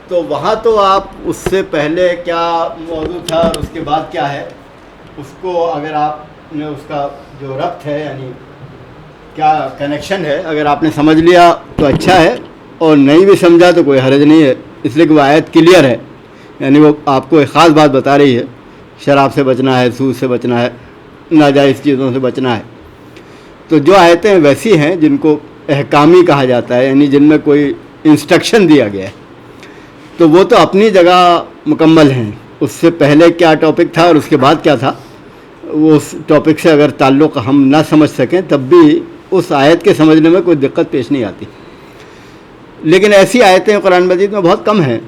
تو وہاں تو آپ اس سے پہلے کیا موضوع تھا اور اس کے بعد کیا ہے اس کو اگر آپ نے اس کا جو ربط ہے یعنی کیا کنیکشن ہے اگر آپ نے سمجھ لیا تو اچھا ہے، اور نہیں بھی سمجھا تو کوئی حرج نہیں ہے، اس لیے کہ وہ آیت کلیئر ہے، یعنی وہ آپ کو ایک خاص بات بتا رہی ہے، شراب سے بچنا ہے، سود سے بچنا ہے، ناجائز چیزوں سے بچنا ہے۔ تو جو آیتیں ویسی ہیں جن کو احکامی کہا جاتا ہے، یعنی جن میں کوئی انسٹرکشن دیا گیا ہے، تو وہ تو اپنی جگہ مکمل ہیں۔ اس سے پہلے کیا ٹاپک تھا اور اس کے بعد کیا تھا، وہ اس ٹاپک سے اگر تعلق ہم نہ سمجھ سکیں تب بھی اس آیت کے سمجھنے میں کوئی دقت پیش نہیں آتی۔ لیکن ایسی آیتیں قرآن مجید میں بہت کم ہیں،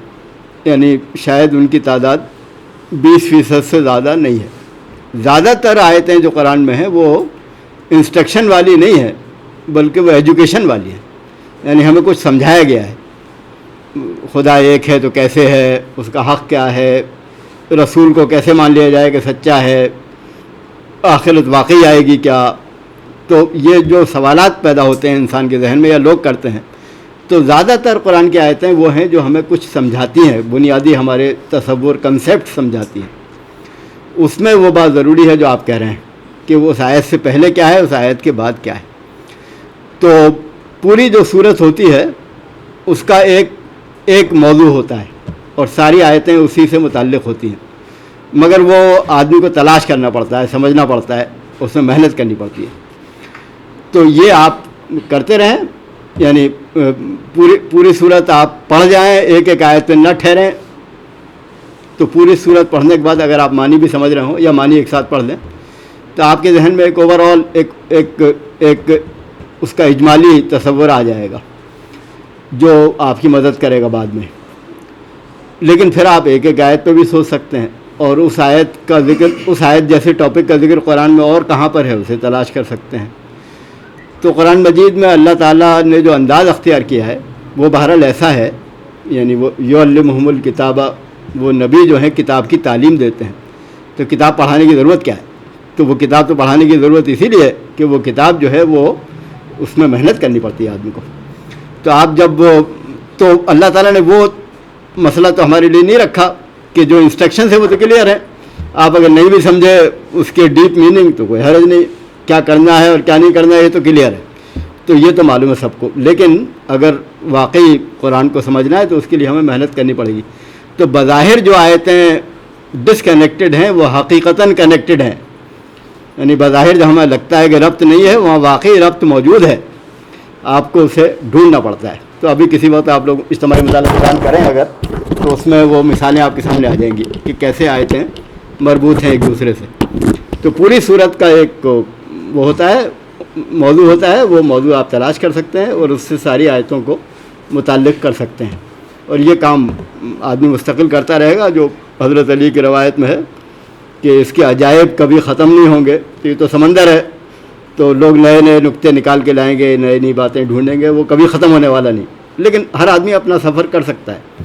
یعنی شاید ان کی تعداد 20% سے زیادہ نہیں ہے۔ زیادہ تر آیتیں جو قرآن میں ہیں وہ انسٹرکشن والی نہیں ہے، بلکہ وہ ایجوکیشن والی ہے، یعنی ہمیں کچھ سمجھایا گیا ہے، خدا ایک ہے تو کیسے ہے، اس کا حق کیا ہے، رسول کو کیسے مان لیا جائے کہ سچا ہے، آخرت واقعی آئے گی کیا۔ تو یہ جو سوالات پیدا ہوتے ہیں انسان کے ذہن میں یا لوگ کرتے ہیں، تو زیادہ تر قرآن کی آیتیں وہ ہیں جو ہمیں کچھ سمجھاتی ہیں، بنیادی ہمارے تصور کنسیپٹ سمجھاتی ہیں۔ اس میں وہ بات ضروری ہے جو آپ کہہ رہے ہیں کہ وہ اس آیت سے پہلے کیا ہے، اس آیت کے بعد کیا ہے۔ تو پوری جو صورت ہوتی ہے اس کا ایک موضوع ہوتا ہے اور ساری آیتیں اسی سے متعلق ہوتی ہیں، مگر وہ آدمی کو تلاش کرنا پڑتا ہے، سمجھنا پڑتا ہے، اس میں محنت کرنی پڑتی ہے۔ تو یہ آپ کرتے رہیں، یعنی پوری صورت آپ پڑھ جائیں، ایک ایک آیت پہ نہ ٹھہریں۔ تو پوری صورت پڑھنے کے بعد اگر آپ معنی بھی سمجھ رہے ہوں یا معنی ایک ساتھ پڑھ لیں تو آپ کے ذہن میں ایک اوور آل ایک اس کا اجمالی تصور آ جائے گا جو آپ کی مدد کرے گا بعد میں۔ لیکن پھر آپ ایک ایک آیت پہ بھی سوچ سکتے ہیں، اور اس آیت کا ذکر، اس آیت جیسے ٹاپک کا ذکر قرآن میں اور کہاں پر ہے اسے تلاش کر سکتے ہیں۔ تو قرآن مجید میں اللہ تعالیٰ نے جو انداز اختیار کیا ہے وہ بہرحال ایسا ہے، یعنی وہ یعلمہم الکتابہ، وہ نبی جو ہیں کتاب کی تعلیم دیتے ہیں۔ تو کتاب پڑھانے کی ضرورت کیا ہے؟ تو وہ کتاب تو پڑھانے کی ضرورت اسی لیے ہے کہ وہ کتاب جو ہے وہ اس میں محنت کرنی پڑتی ہے آدمی کو۔ تو آپ جب تو اللہ تعالیٰ نے وہ مسئلہ تو ہمارے لیے نہیں رکھا کہ جو انسٹرکشنز ہیں وہ تو کلیئر ہیں، آپ اگر نہیں بھی سمجھے اس کے ڈیپ میننگ تو کوئی حرج نہیں، کیا کرنا ہے اور کیا نہیں کرنا ہے یہ تو کلیئر ہے، تو یہ تو معلوم ہے سب کو۔ لیکن اگر واقعی قرآن کو سمجھنا ہے تو اس کے لیے ہمیں محنت کرنی پڑے گی۔ تو بظاہر جو آیتیں ڈسکنیکٹڈ ہیں وہ حقیقتاً کنیکٹڈ ہیں، یعنی بظاہر جو ہمیں لگتا ہے کہ ربط نہیں ہے وہاں واقعی ربط موجود ہے، آپ کو اسے ڈھونڈنا پڑتا ہے۔ تو ابھی کسی وقت آپ لوگ اجتماعی مطالعہ بیان کریں اگر، تو اس میں وہ مثالیں آپ کے سامنے آ جائیں گی کہ کیسے آیتیں مربوط ہیں ایک دوسرے سے۔ تو پوری صورت کا ایک وہ ہوتا ہے، موضوع ہوتا ہے، وہ موضوع آپ تلاش کر سکتے ہیں اور اس سے ساری آیتوں کو متعلق کر سکتے ہیں، اور یہ کام آدمی مستقل کرتا رہے گا، جو حضرت علی کی روایت میں ہے کہ اس کے عجائب کبھی ختم نہیں ہوں گے۔ یہ تو سمندر ہے، تو لوگ نئے نئے نکتے نکال کے لائیں گے، نئی نئی باتیں ڈھونڈیں گے، وہ کبھی ختم ہونے والا نہیں، لیکن ہر آدمی اپنا سفر کر سکتا ہے۔